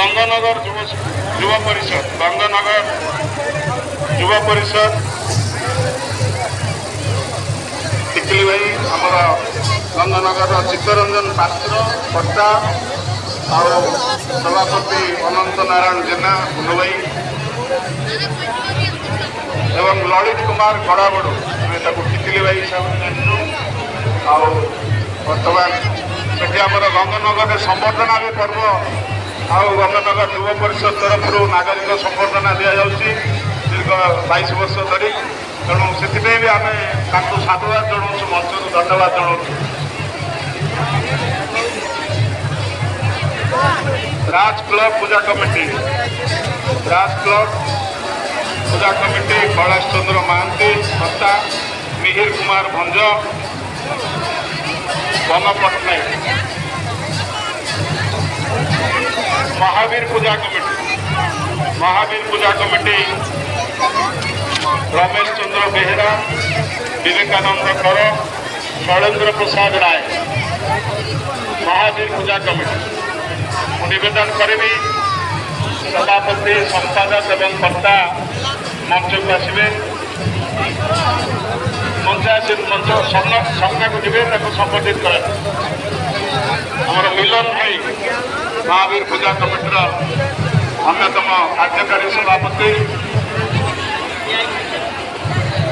गंगानगर युवा परिषद गंगानगर युवा परिषद टिकली भाई आमर गंगानगर चित्तरंजन पात्र पट्टा सभापति अनंत नारायण जेना गुण भाई एवं ललित कुमार गड़ाबड़ू टिकली भाई हिसाब से बर्तमान से गंगानगर संबर्धना भी पर्व गंगानगर युव परिषद तरफ नागरिक संबर्धना दि जाऊँगी दीर्घ 22 वर्ष धरी तेणु से भी आम साधुवाद जनाऊँ मंच धन्यवाद जनाऊँ। राज क्लब पूजा कमिटी कैलाश चंद्र महांती भत्ता मिहिर कुमार भंज वन पट्टनायक महावीर पूजा कमिटी रमेश चंद्र बेहेरा विवेकानंद कर शैलेन्द्र प्रसाद राय महावीर पूजा कमिटी निवेदन करी सभापति संपादक एवं कर्ता मंच को आसवे मंच सामना को जी संबोधित कर मिलन भाई महावीर पूजा कमिटर अन्यतम कार्यकारी सभापति